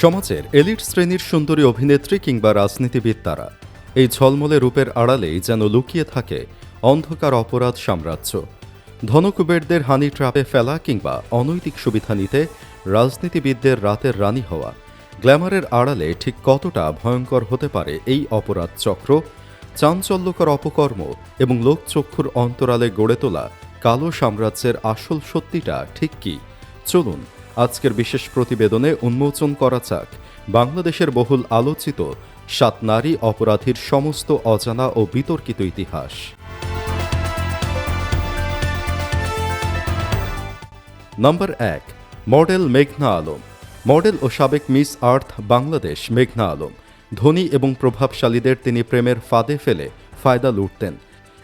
সমাজের এলিট শ্রেণীর সুন্দরী অভিনেত্রী কিংবা রাজনীতিবিদ তারা এই ঝলমলে রূপের আড়ালেই যেন লুকিয়ে থাকে অন্ধকার অপরাধ সাম্রাজ্য। ধনকুবেরদের হানি ট্র্যাপে ফেলা কিংবা অনৈতিক সুবিধা নিতে রাজনীতিবিদদের রাতের রানী হওয়া, গ্ল্যামারের আড়ালে ঠিক কতটা ভয়ঙ্কর হতে পারে এই অপরাধ চক্র, চাঞ্চল্যকর অপকর্ম এবং লোকচক্ষুর অন্তরালে গড়ে তোলা কালো সাম্রাজ্যের আসল সত্যিটা ঠিক কি? চলুন আজকের বিশেষ প্রতিবেদনে উন্মোচন করা যাক বাংলাদেশের বহুল আলোচিত ৭ নারী অপরাধীর সমস্ত অজানা ও বিতর্কিত ইতিহাস। নম্বর ১, মডেল মেঘনা আলম। মডেল ও সাবেক মিস আর্থ বাংলাদেশ মেঘনা আলম ধনী এবং প্রভাবশালীদের তিনি প্রেমের ফাঁদে ফেলে ফায়দা লুটতেন।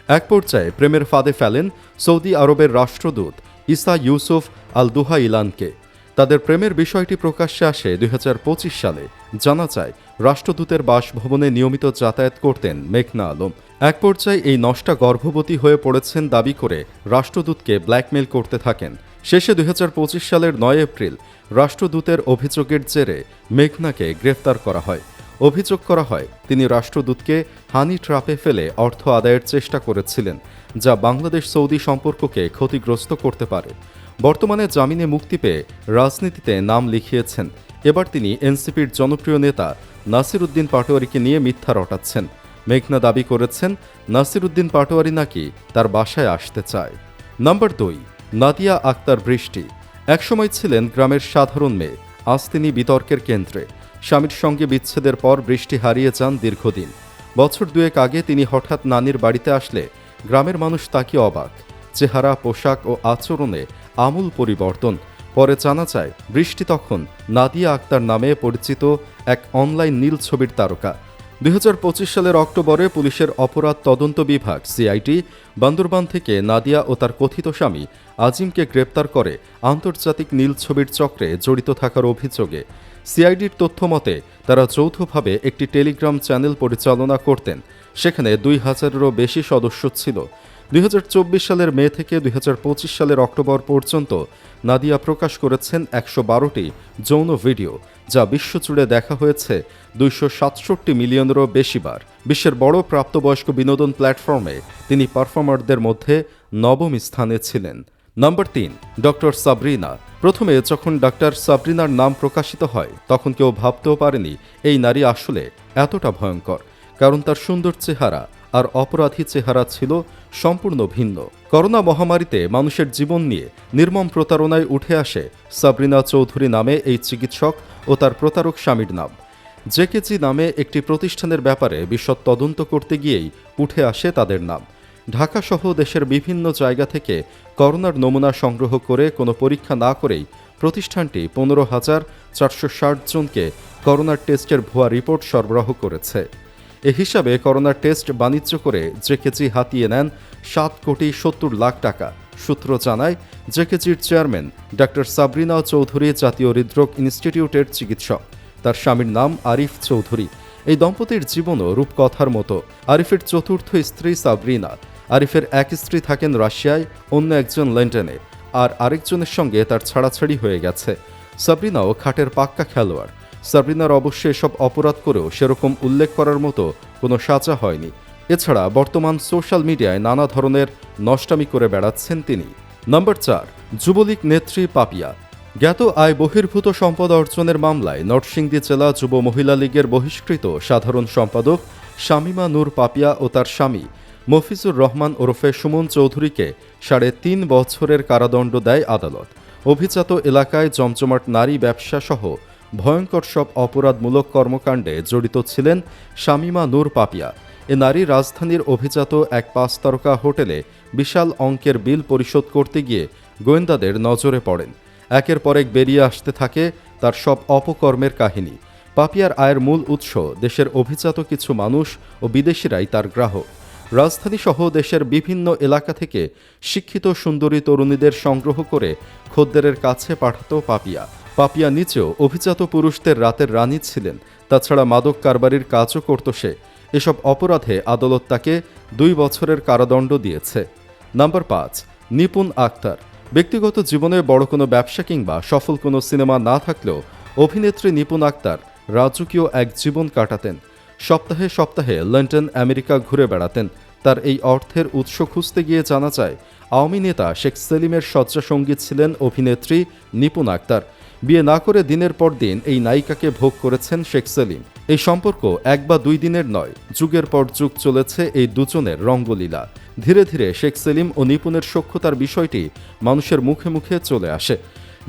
এক পর্যায়ে প্রেমের ফাঁদে ফেলেন সৌদি আরবের রাষ্ট্রদূত ইসা ইউসুফ আল দুহাইলানকে। তাদের প্রেমের বিষয়টি প্রকাশ্যে আসে ২০২৫ সালে। জানা যায়, রাষ্ট্রদূতের বাসভবনে নিয়মিত যাতায়াত করতেন মেঘনা আলম। এক পর্যায়ে এই নষ্টা গর্ভবতী হয়ে পড়েছেন দাবি করে রাষ্ট্রদূতকে ব্ল্যাকমেল করতে থাকেন। শেষে ২০২৫ সালের ৯ এপ্রিল রাষ্ট্রদূতের অভিযোগের জেরে মেঘনাকে গ্রেফতার করা হয়। অভিযোগ করা হয় তিনি রাষ্ট্রদূতকে হানি ট্র্যাপে ফেলে অর্থ আদায়ের চেষ্টা করেছিলেন, যা বাংলাদেশ সৌদি সম্পর্ককে ক্ষতিগ্রস্ত করতে পারে। বর্তমানে জামিনে মুক্তি পেয়ে রাজনীতিতে নাম লিখিয়েছেন। এবার তিনি এনসিপির জনপ্রিয় নেতা নাসির উদ্দিন পাটোয়ারিকে নিয়ে মিথ্যা রটাচ্ছেন। মেঘনা দাবি করেছেন নাসির উদ্দিন পাটোয়ারি নাকি তার বাসায় আসতে চায়। নম্বর ২, নাদিয়া আক্তার বৃষ্টি। একসময় ছিলেন গ্রামের সাধারণ মেয়ে, আজ তিনি বিতর্কের কেন্দ্রে। স্বামীর সঙ্গে বিচ্ছেদের পর বৃষ্টি হারিয়ে যান দীর্ঘদিন। বছর দুয়েক আগে তিনি হঠাৎ নানির বাড়িতে আসলে গ্রামের মানুষ তাকে অবাক। চেহারা, পোশাক ও আচরণে আমূল পরিবর্তন। পরে জানা যায়, বৃষ্টি তখন নাদিয়া আক্তার নামে পরিচিত এক অনলাইন নীল ছবির তারকা। ২০২৫ সালের অক্টোবরে পুলিশের অপরাধ তদন্ত বিভাগ সিআইডি বান্দরবান থেকে নাদিয়া ও তার কথিত স্বামী আজিমকে গ্রেপ্তার করে আন্তর্জাতিক নীল ছবির চক্রে জড়িত থাকার অভিযোগে। সিআইডির তথ্য মতে তারা যৌথভাবে একটি টেলিগ্রাম চ্যানেল পরিচালনা করতেন। সেখানে ২,০০০-এরও বেশি সদস্য ছিল। ২০২৪ সালের মে থেকে ২০২৫ সালের অক্টোবর পর্যন্ত নাদিয়া প্রকাশ করেছেন ১১২টি যৌন ভিডিও, যা বিশ্বজুড়ে দেখা হয়েছে ২৬৭ মিলিয়নেরও বেশিবার। বিশ্বের বড় প্রাপ্তবয়স্ক বিনোদন প্ল্যাটফর্মে তিনি পারফর্মারদের মধ্যে নবম স্থানে ছিলেন। নম্বর ৩, ডক্টর সাবরিনা। প্রথমে যখন ডাক্তার সাবরিনার নাম প্রকাশিত হয়, তখন কেউ ভাবতেও পারেনি এই নারী আসলে এতটা ভয়ঙ্কর, কারণ তার সুন্দর চেহারা আর অপরাধী চেহারা ছিল সম্পূর্ণ ভিন্ন। করোনা মহামারীতে মানুষের জীবন নিয়ে নির্মম প্রতারণায় উঠে আসে সাবরিনা চৌধুরী নামে এই চিকিৎসক ও তার প্রতারক স্বামীর নাম। জেকেজি নামে একটি প্রতিষ্ঠানের ব্যাপারে বিশদ তদন্ত করতে গিয়েই উঠে আসে তাদের নাম। ঢাকাসহ দেশের বিভিন্ন জায়গা থেকে করোনার নমুনা সংগ্রহ করে কোনো পরীক্ষা না করেই প্রতিষ্ঠানটি ১৫,৪৬০ জনকে করোনার টেস্টের ভুয়া রিপোর্ট সরবরাহ করেছে। এ হিসাবে করোনার টেস্ট বাণিজ্য করে জেকেজি হাতিয়ে নেন ৭,৭০,০০,০০০ টাকা। সূত্র জানায়, জেকেজির চেয়ারম্যান ডাক্তার সাবরিনা চৌধুরী জাতীয় হৃদরোগ ইনস্টিটিউটের চিকিৎসক। তার স্বামীর নাম আরিফ চৌধুরী। এই দম্পতির জীবনও রূপকথার মতো। আরিফের চতুর্থ স্ত্রী সাবরিনা। আরিফের এক স্ত্রী থাকেন রাশিয়ায়, অন্য একজন লন্ডনে, আর আরেকজনের সঙ্গে তার ছাড়াছাড়ি হয়ে গেছে। সাবরিনাও খাটের পাক্কা খেলোয়াড়। সাবরিনার অবশ্য এসব অপরাধ করেও সেরকম উল্লেখ করার মতো কোনো সাজা হয়নি। এছাড়া বর্তমান সোশ্যাল মিডিয়ায় নানা ধরনের নষ্টামি করে বেড়াচ্ছেন তিনি। নম্বর ৪, যুবলীগ নেত্রী পাপিয়া। জ্ঞাত আয় বহির্ভূত সম্পদ অর্জনের মামলায় নরসিংদী জেলা যুব মহিলা লীগের বহিষ্কৃত সাধারণ সম্পাদক শামিমা নূর পাপিয়া ও তার স্বামী মফিজুর রহমান ওরফে সুমন চৌধুরীকে ৩.৫ বছরের কারাদণ্ড দেয় আদালত। অভিজাত এলাকায় জমজমাট নারী ব্যবসা সহ ভয়ঙ্কর সব অপরাধমূলক কর্মকাণ্ডে জড়িত ছিলেন শামিমা নূর পাপিয়া। এ নারী রাজধানীর অভিজাত এক ৫ তারকা হোটেলে বিশাল অঙ্কের বিল পরিশোধ করতে গিয়ে গোয়েন্দাদের নজরে পড়েন। একের পর এক বেরিয়ে আসতে থাকে তার সব অপকর্মের কাহিনী। পাপিয়ার আয়ের মূল উৎস দেশের অভিজাত কিছু মানুষ ও বিদেশিরাই তার গ্রাহক। রাজধানীসহ দেশের বিভিন্ন এলাকা থেকে শিক্ষিত সুন্দরী তরুণীদের সংগ্রহ করে খদ্দেরের কাছে পাঠাত পাপিয়া। পাপিয়া নিচেও অভিজাত পুরুষদের রাতের রানী ছিলেন। তাছাড়া মাদক কারবারির কাজও করত সে। এসব অপরাধে আদালত তাকে ২ বছরের কারাদণ্ড দিয়েছে। নম্বর ৫, নিপুণ আক্তার। ব্যক্তিগত জীবনে বড় কোনো ব্যবসা কিংবা সফল কোনো সিনেমা না থাকলেও অভিনেত্রী নিপুণ আক্তার রাজকীয় এক জীবন কাটাতেন। সপ্তাহে সপ্তাহে লন্ডন আমেরিকা ঘুরে বেড়াতেন। তার এই অর্থের উৎস খুঁজতে গিয়ে জানা যায় আওয়ামী নেতা শেখ সেলিমের শয্যাসঙ্গী ছিলেন অভিনেত্রী নিপুণ আক্তার। বিয়ে না করে দিনের পর দিন এই নায়িকাকে ভোগ করেছেন শেখ সেলিম। এই সম্পর্ক 1 বা 2 দিনের নয়, যুগের পর যুগ চলেছে এই দুজনের রঙ্গলীলা। ধীরে ধীরে শেখ সেলিম ও নিপুণের সখ্যতার বিষয়টি মানুষের মুখে মুখে চলে আসে।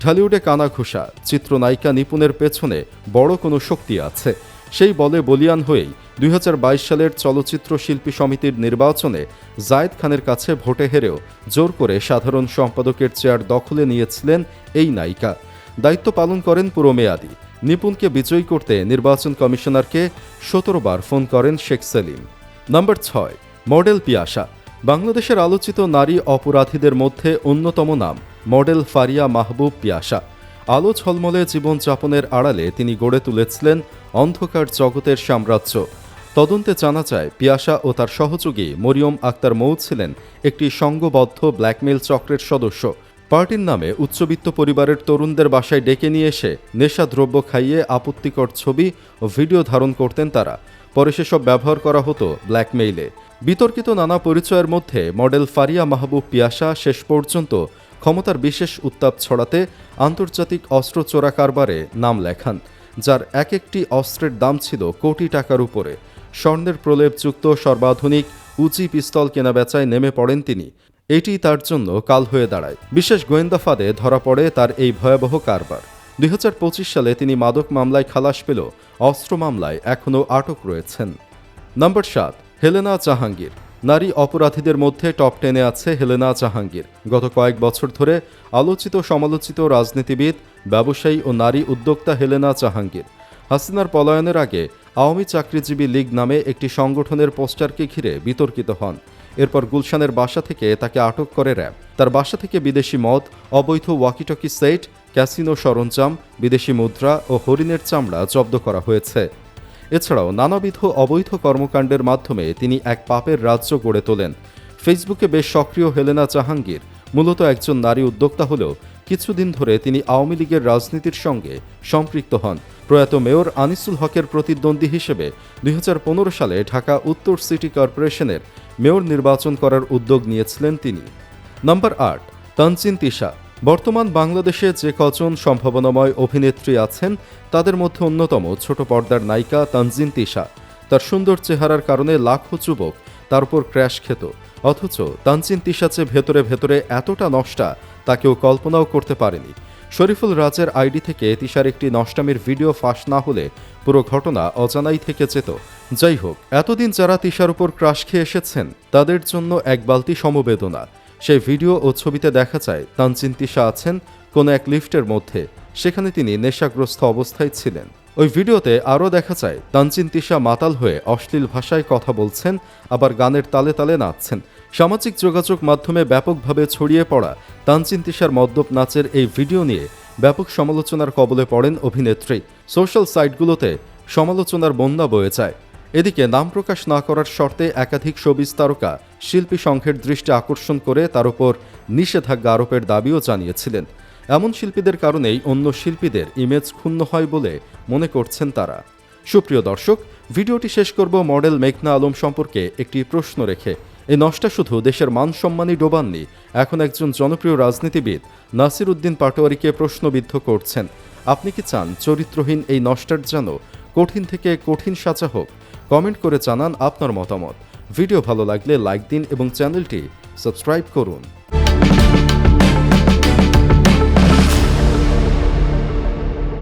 ঢালিউডে কানাঘুষা চিত্রনায়িকা নিপুণের পেছনে বড় কোনো শক্তি আছে। সেই বলে বলিয়ান হয়েই 2022 সালের চলচ্চিত্র শিল্পী সমিতির নির্বাচনে জায়েদ খানের কাছে ভোটে হেরেও জোর করে সাধারণ সম্পাদকের চেয়ার দখলে নিয়েছিলেন এই নায়িকা। দায়িত্ব পালন করেন পুরো মেয়াদি। নিপুণকে বিজয়ী করতে নির্বাচন কমিশনারকে 17 বার ফোন করেন শেখ সেলিম। Number 6, model Piyasa. বাংলাদেশের আলোচিত নারী অপরাধীদের মধ্যে অন্যতম নাম মডেল ফারিয়া মাহবুব পিয়াসা। আলো ঝলমলে জীবনযাপনের আড়ালে তিনি গড়ে তুলেছিলেন অন্ধকার জগতের সাম্রাজ্য। তদন্তে জানা যায় পিয়াসা ও তার সহযোগী মরিয়ম আক্তার মৌ ছিলেন একটি সংঘবদ্ধ ব্ল্যাকমেইল চক্রের সদস্য। পার্টির নামে উচ্চবিত্ত পরিবারের তরুণদের বাসায় ডেকে নিয়ে এসে নেশাদ্রব্য খাইয়ে আপত্তিকর ছবি ও ভিডিও ধারণ করতেন তারা। পরে সেসব ব্যবহার করা হতো ব্ল্যাকমেইলে। বিতর্কিত নানা পরিচয়ের মধ্যে মডেল ফারিয়া মাহবুব পিয়াসা শেষ পর্যন্ত ক্ষমতার বিশেষ উত্তাপ ছড়াতে আন্তর্জাতিক অস্ত্র চোরা কারবারে নাম লেখান, যার এক একটি অস্ত্রের দাম ছিল কোটি টাকার উপরে। স্বর্ণের প্রলেপযুক্ত সর্বাধুনিক উজি পিস্তল কেনাবেচায় নেমে পড়েন তিনি। এটি তার জন্য কাল হয়ে দাঁড়ায়। বিশেষ গোয়েন্দা ফাঁদে ধরা পড়ে তার এই ভয়াবহ কারবার। 2025 সালে তিনি মাদক মামলায় খালাস পেলেও অস্ত্র মামলায় এখনও আটক রয়েছেন। Number 7, Helena Jahangir. নারী অপরাধীদের মধ্যে টপ 10-এ আছে হেলেনা জাহাঙ্গীর। গত কয়েক বছর ধরে আলোচিত সমালোচিত রাজনীতিবিদ, ব্যবসায়ী ও নারী উদ্যোক্তা হেলেনা জাহাঙ্গীর হাসিনার পলায়নের আগে আওয়ামী চাকরিজীবী লীগ নামে একটি সংগঠনের পোস্টারকে ঘিরে বিতর্কিত হন। এরপর গুলশানের বাসা থেকে তাকে আটক করে র্যাব। তার বাসা থেকে বিদেশি মদ, অবৈধ ওয়াকিটকি সেট, ক্যাসিনো সরঞ্জাম, বিদেশি মুদ্রা ও হরিণের চামড়া জব্দ করা হয়েছে। এছাড়াও নানাবিধ অবৈধ কর্মকাণ্ডের মাধ্যমে তিনি এক পাপের রাজ্য গড়ে তোলেন। ফেসবুকে বেশ সক্রিয় হেলেনা জাহাঙ্গীর মূলত একজন নারী উদ্যোক্তা হলেও কিছুদিন ধরে তিনি আওয়ামী লীগের রাজনীতির সঙ্গে সম্পৃক্ত হন। প্রয়াত মেয়র আনিসুল হকের প্রতিদ্বন্দ্বী হিসেবে 2015 সালে ঢাকা উত্তর সিটি কর্পোরেশনের মেয়র নির্বাচন করার উদ্যোগ নিয়েছিলেন তিনি। নাম্বার 8, তানজিন তিশা। বর্তমান বাংলাদেশে যে কজন সম্ভাবনাময় অভিনেত্রী আছেন তাদের মধ্যে অন্যতম ছোট পর্দার নায়িকা তানজিন তিশা। তার সুন্দর চেহারার কারণে লাখো যুবক তার উপর ক্র্যাশ খেত। অথচ তানজিন তিশা যে ভেতরে ভেতরে এতটা নষ্টা তা কেউ কল্পনাও করতে পারেনি। শরীফুল রাজের আইডি থেকে তিশার একটি নষ্টামির ভিডিও ফাঁস না হলে পুরো ঘটনা অজানাই থেকে যেত। যাই হোক, এতদিন যারা তিশার উপর ক্রাশ খেয়ে এসেছেন তাদের জন্য এক বালতি সমবেদনা। সেই ভিডিও ও ছবিতে দেখা যায় তানজিন তিশা আছেন কোনো এক লিফটের মধ্যে। সেখানে তিনি নেশাগ্রস্ত অবস্থায় ছিলেন। ওই ভিডিওতে আরও দেখা যায় তানজিন তিশা মাতাল হয়ে অশ্লীল ভাষায় কথা বলছেন, আবার গানের তালে তালে নাচছেন। সামাজিক যোগাযোগ মাধ্যমে ব্যাপকভাবে ছড়িয়ে পড়া তানজিন তিশার মদ্যপ নাচের এই ভিডিও নিয়ে ব্যাপক সমালোচনার কবলে পড়েন অভিনেত্রী। সোশ্যাল সাইটগুলোতে সমালোচনার বন্যা বয়ে যায়। এদিকে নাম প্রকাশ না করার শর্তে একাধিক শোবিজ তারকা শিল্পী সংঘের দৃষ্টি আকর্ষণ করে তার উপর নিষেধাজ্ঞা আরোপের দাবিও জানিয়েছিলেন। এমন শিল্পীদের কারণেই অন্য শিল্পীদের ইমেজ ক্ষুণ্ণ হয় বলে মনে করছেন তারা। সুপ্রিয় দর্শক, ভিডিওটি শেষ করব মডেল মেঘনা আলম সম্পর্কে একটি প্রশ্ন রেখে। এই নষ্টা শুধু দেশের মান সম্মানই ডোবাননি, এখন একজন জনপ্রিয় রাজনীতিবিদ নাসির উদ্দিন পাটোয়ারিকে প্রশ্নবিদ্ধ করছেন। আপনি কি চান চরিত্রহীন এই নষ্টার যেন কঠিন থেকে কঠিন সাজা হোক? কমেন্ট করে জানান আপনার মতামত। ভিডিও ভালো লাগলে লাইক দিন এবং চ্যানেলটি সাবস্ক্রাইব করুন।